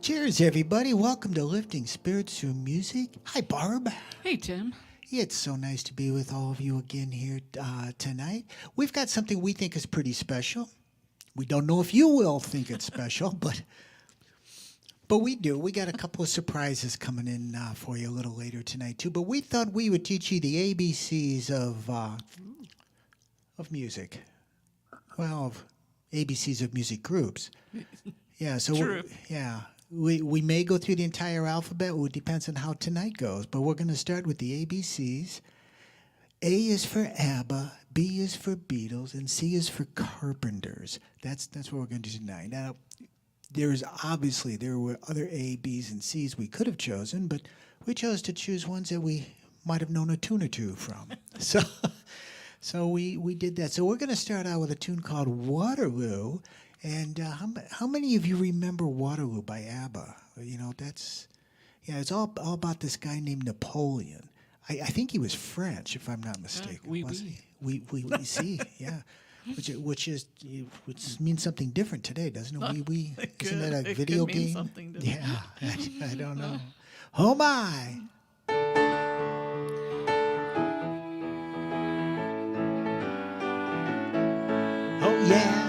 Cheers, everybody. Welcome to Lifting Spirits Through Music. Hi, Barb. Hey, Tim. It's so nice to be with all of you again here tonight. We've got something we think is pretty special. We don't know if you will think it's special, but we do. We got a couple of surprises coming in for you a little later tonight, too. But we thought we would teach you the ABCs of music. Well, of ABCs of music groups. Yeah, so True. We may go through the entire alphabet. It depends on how tonight goes. But we're going to start with the ABCs. A is for Abba, B is for Beatles, and C is for Carpenters. That's what we're going to do tonight. Now, there were other A, B's, and C's we could have chosen, but we chose to choose ones that we might have known a tune or two from. So we did that. So we're going to start out with a tune called Waterloo. And how many of you remember Waterloo by Abba? You know, it's all about this guy named Napoleon. I think he was French, if I'm not mistaken. Oui, we see, yeah. Which means something different today, doesn't it? Isn't that a video could mean game? something different. Yeah, I don't know. Oh my! Oh yeah!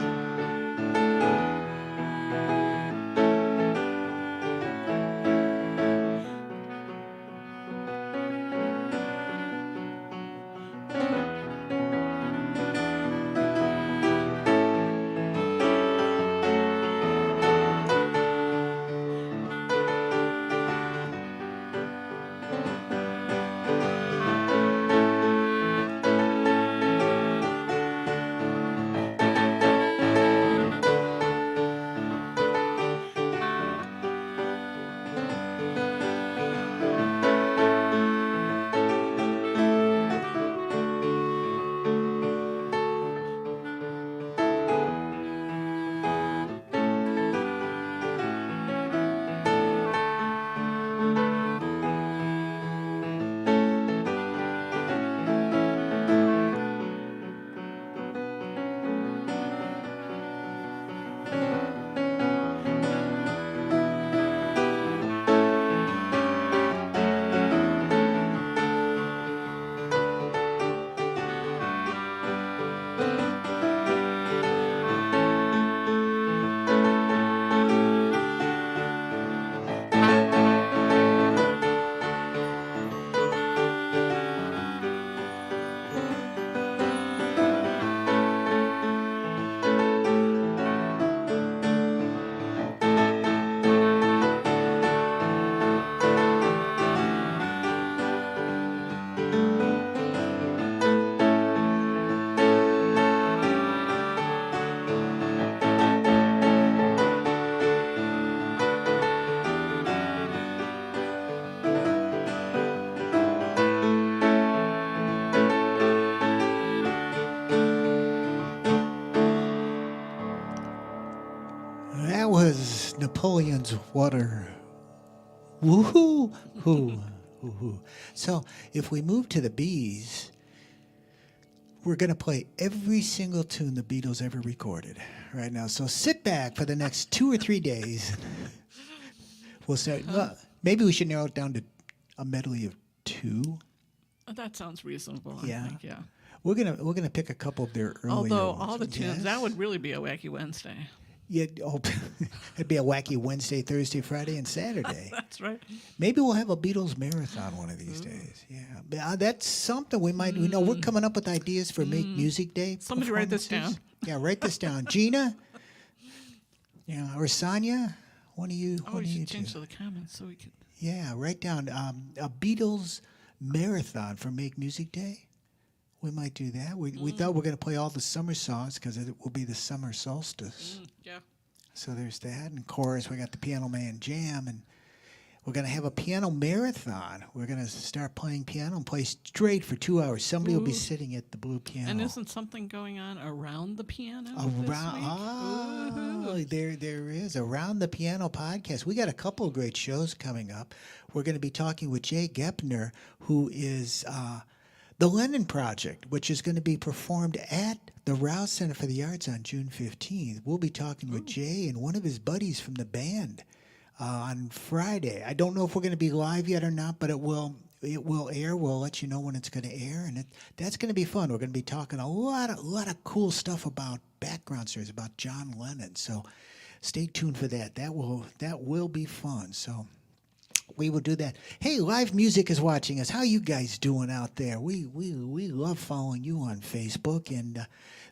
That was Napoleon's Water. Woohoo! Hoo. Woohoo. So if we move to the B's, we're going to play every single tune the Beatles ever recorded right now. So sit back for the next 2 or 3 days. We'll start. Maybe we should narrow it down to a medley of 2. That sounds reasonable. Yeah. I think, yeah. We're gonna pick a couple of their earlier Although ones. all the tunes, Yes. that would really be a wacky Wednesday. Yeah, it'd be a wacky Wednesday, Thursday, Friday, and Saturday. That's right. Maybe we'll have a Beatles marathon one of these days. Yeah, but, that's something we might. We know we're coming up with ideas for Make Music Day. Somebody write this down. Yeah, write this down, Gina. Yeah, or Sonia. One of you. Oh, one we of you should change two. to the comments so we could. Yeah, write down a Beatles marathon for Make Music Day. We might do that. We thought we were going to play all the summer songs because it will be the summer solstice. Yeah. So there's that. And of course, we got the Piano Man Jam. And we're going to have a piano marathon. We're going to start playing piano and play straight for 2 hours. Somebody will be sitting at the blue piano. And isn't something going on around the piano this week? There is. Around the Piano podcast. We got a couple of great shows coming up. We're going to be talking with Jay Gepner, who is the Lennon Project, which is going to be performed at the Rouse Center for the Arts on June 15th. We'll be talking with Jay and one of his buddies from the band. on Friday. I don't know if we're going to be live yet or not, but it will. It will air. We'll let you know when it's going to air, and that's going to be fun. We're going to be talking a lot of cool stuff about background stories about John Lennon. So stay tuned for that. That will be fun. So we will do that. Hey, Live Music is watching us. How you guys doing out there? We love following you on Facebook. And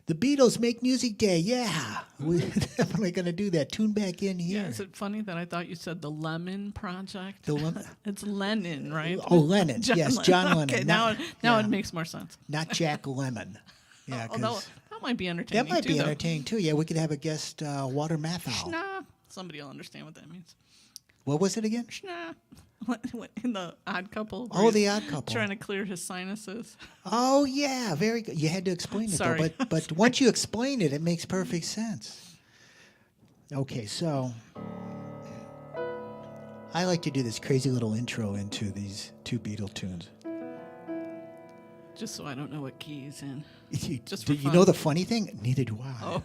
the Beatles Make Music Day. Yeah, we're definitely going to do that. Tune back in here. Yeah, is it funny that I thought you said the Lemon Project? The Lemon- It's Lennon, right? Oh, Lennon. Yes, John Lennon. Okay, Not- now yeah, it makes more sense. not Jack Lemmon. Yeah, Although 'cause that might be entertaining. that might too, be though. entertaining too. Yeah, we could have a guest, Walter Matthau. Nah, somebody will understand what that means. What was it again? Nah. What, in the Odd Couple? where Oh, he's the Odd Couple. Trying to clear his sinuses. Oh yeah, very good. You had to explain it Sorry. though, but once you explain it, it makes perfect sense. Okay, so I like to do this crazy little intro into these two Beatle tunes. Just so I don't know what key he's in. Just Do for you fun. know the funny thing? Neither do I. Oh.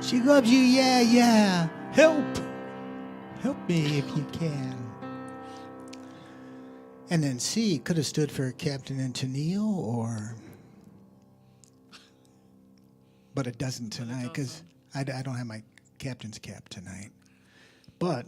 She loves you, yeah, yeah. Help me if you can. And then C could have stood for Captain and Tennille, or, but it doesn't tonight because I don't have my captain's cap tonight. But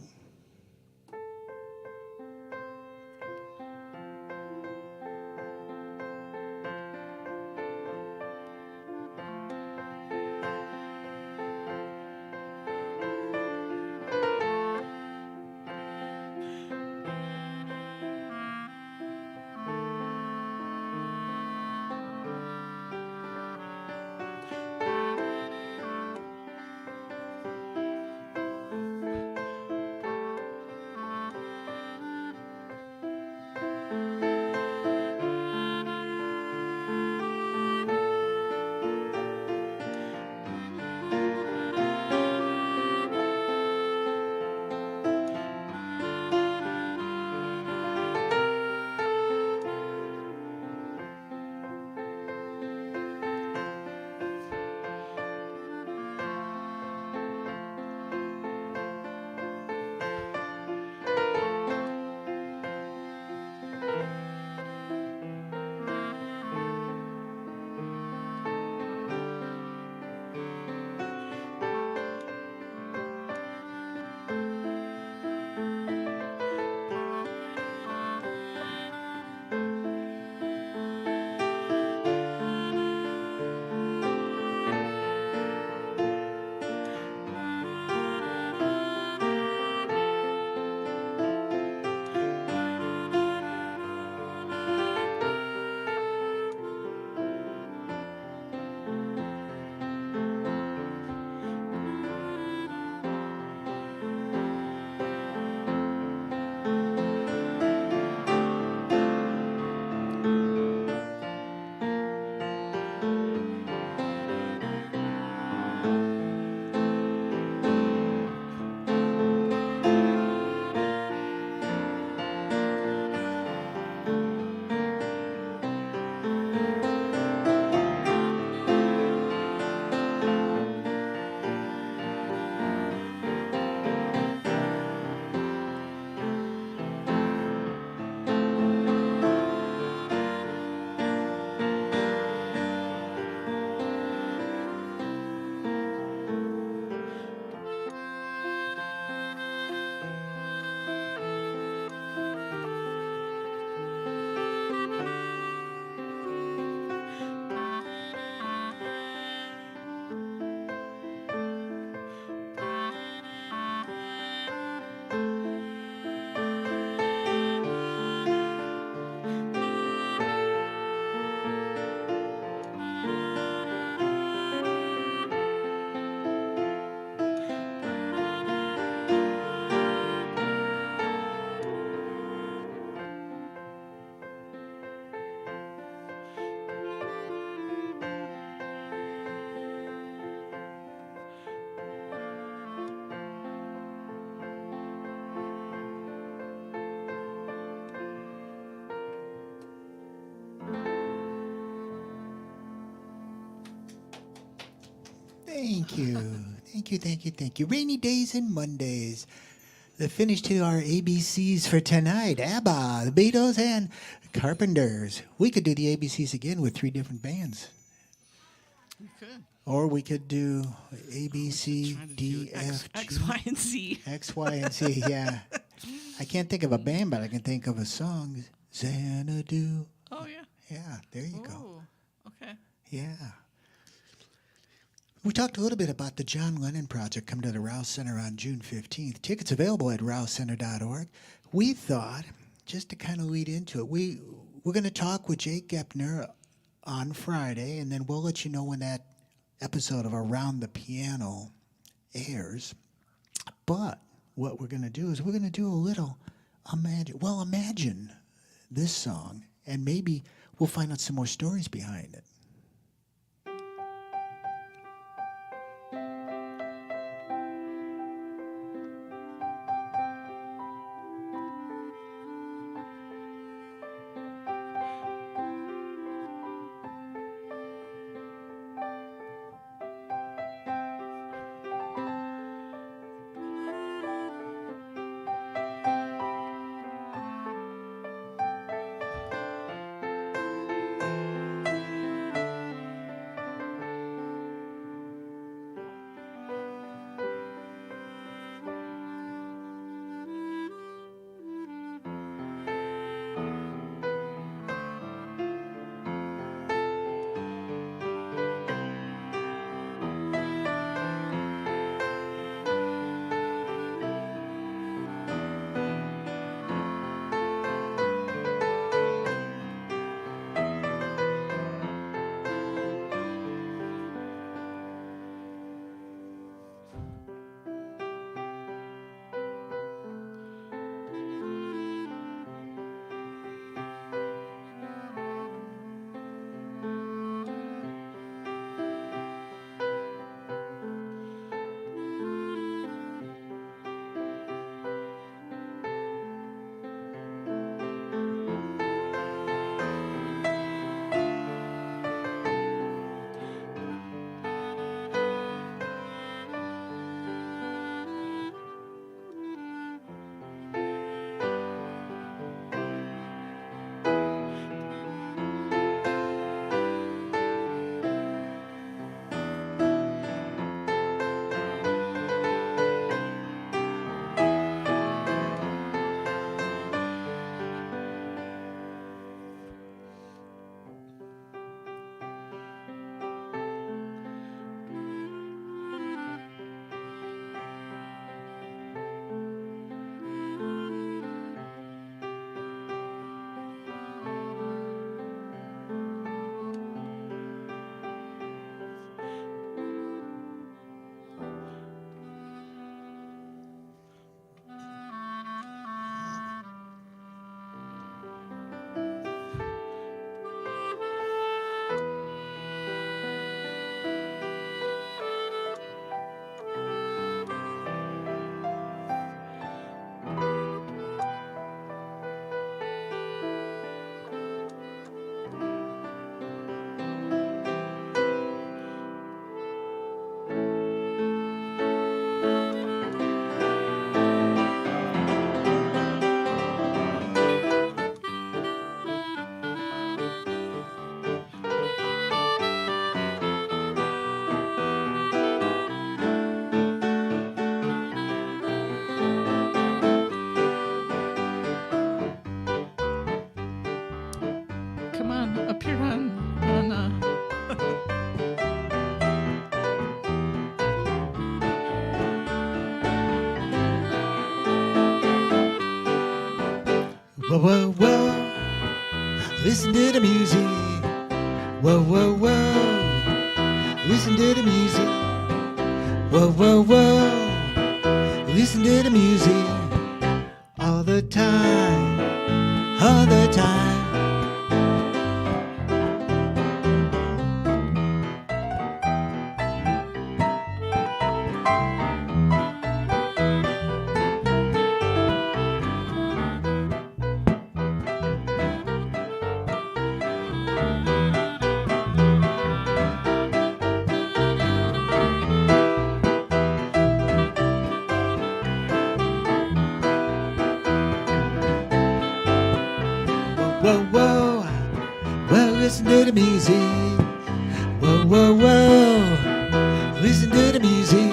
Thank you. Thank you, thank you, thank you. Rainy days and Mondays. The finish to our ABCs for tonight. Abba, the Beatles, and Carpenters. We could do the ABCs again with 3 different bands. You could. Or we could do A, B, C, Trying to D, do F, X, G, Y, and Z. X, Y, and Z. Yeah. I can't think of a band, but I can think of a song. Xanadu. Oh, yeah. Yeah, there you go. Ooh, okay. Yeah. We talked a little bit about the John Lennon Project coming to the Rouse Center on June 15th. Tickets available at rousecenter.org. We thought, just to kind of lead into it, we're going to talk with Jake Gepner on Friday, and then we'll let you know when that episode of Around the Piano airs. But what we're going to do is we're going to do a little imagine this song, and maybe we'll find out some more stories behind it. Come on, up here on Whoa, whoa, whoa, listen to the music. Whoa, whoa, whoa, listen to the music. Whoa, whoa, whoa, listen to the music. All the time, all the time. Whoa, whoa. Well, listen to the music. Whoa, whoa, whoa. Listen to the music.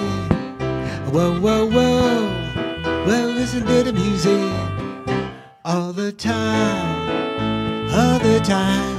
Whoa, whoa, whoa. Well, listen to the music. All the time. All the time.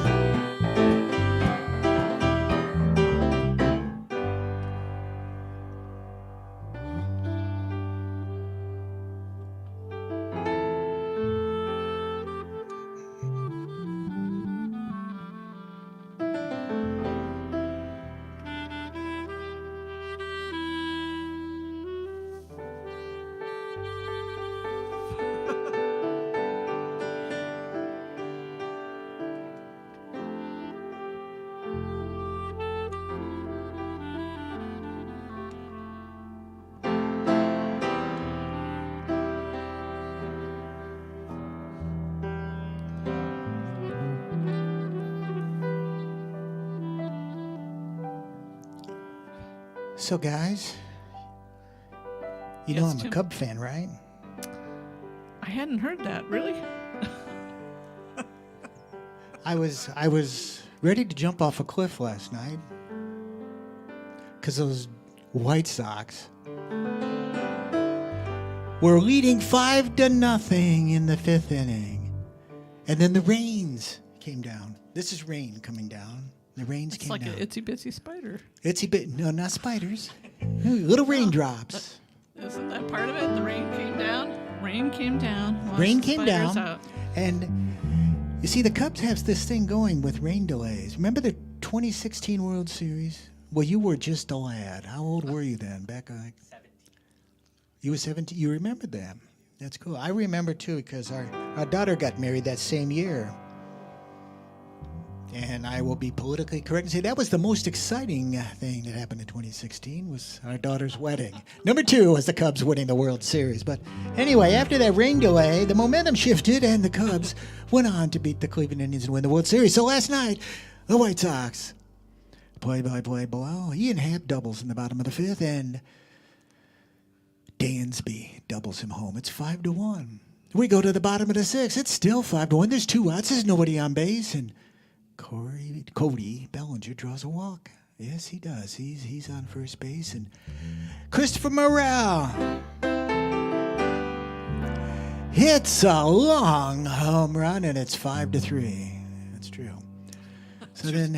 So, guys, you know Yes, I'm a Jim. Cub fan, right? I hadn't heard that. Really? I was ready to jump off a cliff last night because those White Sox were leading 5-0 in the 5th inning, and then the rains came down. This is rain coming down. The rains It's came like down. an itsy bitsy spider. Itsy bit, no, not spiders. Little raindrops. Isn't that part of it? The rain came down. Rain came down. Washed Rain the came spiders down, out. and you see, the Cubs have this thing going with rain delays. Remember the 2016 World Series? Well, you were just a lad. How old were you then? Back like 17. You were 17. You remembered that. That's cool. I remember too because our daughter got married that same year. And I will be politically correct and say that was the most exciting thing that happened in 2016 was our daughter's wedding. Number 2 was the Cubs winning the World Series. But anyway, after that rain delay, the momentum shifted and the Cubs went on to beat the Cleveland Indians and win the World Series. So last night, the White Sox play below. Ian Happ doubles in the bottom of the 5th, and Dansby doubles him home. It's 5-1. We go to the bottom of the 6th. It's still 5-1. There's 2 outs. There's nobody on base, and Cody Bellinger draws a walk. Yes, he does. He's on first base, and Christopher Morel hits a long home run, and it's 5-3. That's true. So then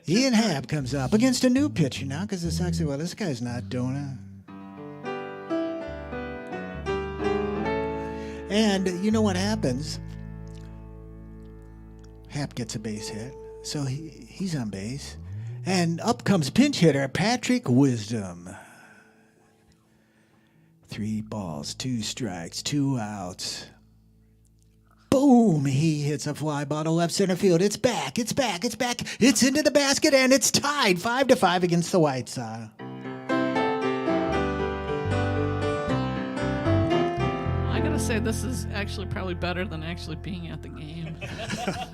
Ian Happ comes up against a new pitcher now because the Sox say, well, this guy's not doing it. And you know what happens? Happ gets a base hit, so he's on base. And up comes pinch hitter Patrick Wisdom. 3 balls, 2 strikes, 2 outs. Boom! He hits a fly ball to left center field. It's back. It's into the basket, and it's tied 5-5 against the White Sox. I gotta say, this is actually probably better than actually being at the game. The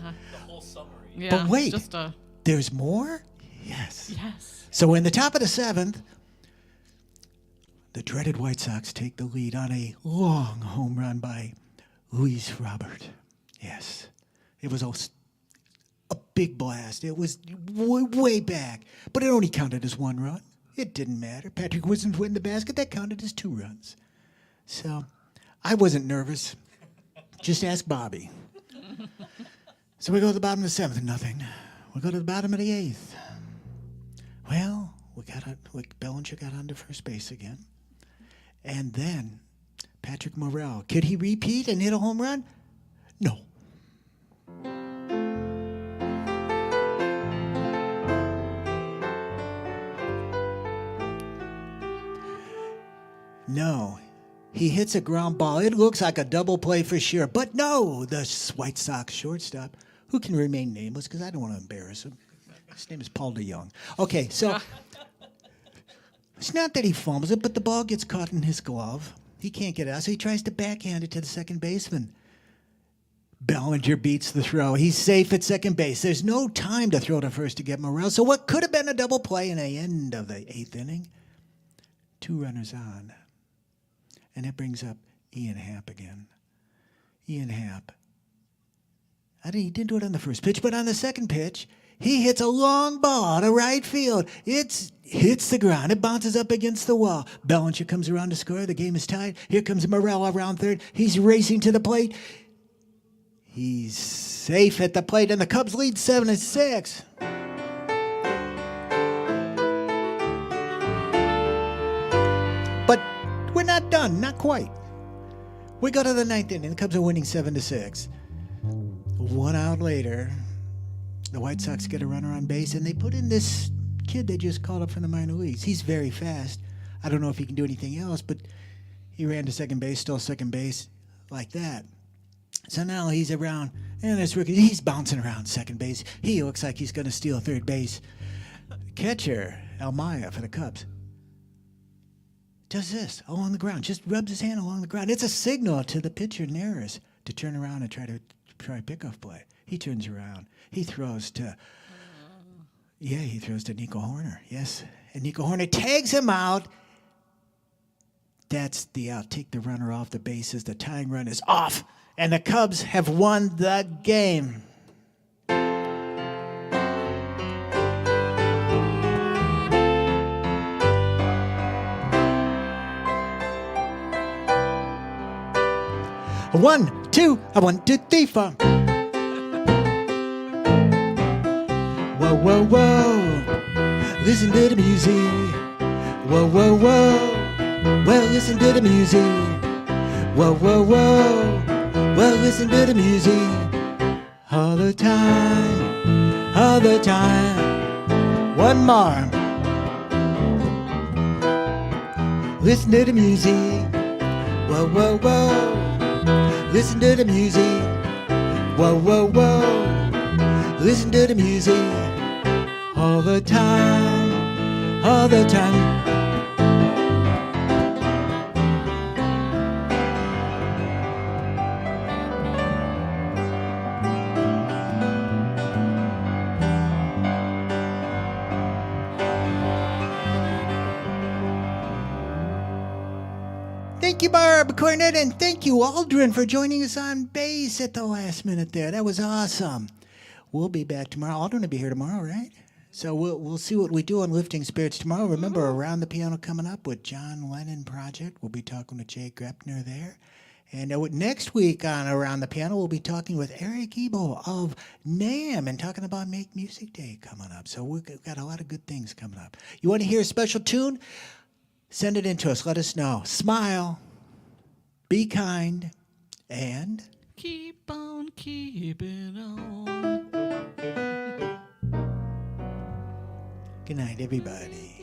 whole summary. Yeah, But wait, just a there's more? Yes. yes. So in the top of the 7th, the dreaded White Sox take the lead on a long home run by Luis Robert. Yes. It was a big blast. It was way back. But it only counted as 1 run. It didn't matter. Patrick Wisdom went in the basket. That counted as 2 runs. So I wasn't nervous. Just ask Bobby. So we go to the bottom of the 7th, nothing. We go to the bottom of the 8th. Well, Bellinger got onto first base again. And then Patrick Morel. Could he repeat and hit a home run? No. No. He hits a ground ball. It looks like a double play for sure. But no, the White Sox shortstop, who can remain nameless because I don't want to embarrass him. His name is Paul DeYoung. Okay, so it's not that he fumbles it, but the ball gets caught in his glove. He can't get it out, so he tries to backhand it to the second baseman. Bellinger beats the throw. He's safe at second base. There's no time to throw to first to get Morel. So what could have been a double play in the end of the 8th inning? 2 runners on. And that brings up Ian Happ again. Ian Happ He didn't do it on the first pitch, but on the second pitch, he hits a long ball to right field. It hits the ground. It bounces up against the wall. Bellinger comes around to score. The game is tied. Here comes Morel around third. He's racing to the plate. He's safe at the plate, and the Cubs lead 7-6. But we're not done. Not quite. We go to the ninth inning. The Cubs are winning 7-6. 1 out later, the White Sox get a runner on base, and they put in this kid they just called up from the minor leagues. He's very fast. I don't know if he can do anything else, but he ran to second base, stole second base, like that. So now he's around, and this rookie, he's bouncing around second base. He looks like he's going to steal third base. Catcher, Almaya for the Cubs, does this along the ground, just rubs his hand along the ground. It's a signal to the pitcher, Neris, to turn around and try pickoff play. He turns around. He throws to, he throws to Nico Horner. Yes, and Nico Horner tags him out. That's the out. Take the runner off the bases. The tying run is off, and the Cubs have won the game. One, two, 1, 2, 3, 4. Whoa, whoa, whoa. Listen to the music. Whoa, whoa, whoa. Well, listen to the music. Whoa, whoa, whoa. Well, listen to the music. All the time. All the time. One more. Listen to the music. Whoa, whoa, whoa. Listen to the music. Whoa, whoa, whoa. Listen to the music. All the time. All the time. Thank you, Barb, Clarinet, and thank you, Aldrin, for joining us on bass at the last minute there. That was awesome. We'll be back tomorrow. Aldrin will be here tomorrow, right? So we'll see what we do on Lifting Spirits tomorrow. Remember, Around the Piano coming up with John Lennon Project. We'll be talking with Jay Grepner there. And next week on Around the Piano, we'll be talking with Eric Ebel of NAMM and talking about Make Music Day coming up. So we've got a lot of good things coming up. You want to hear a special tune? Send it in to us. Let us know. Smile. Be kind. And keep on keeping on. good night, everybody.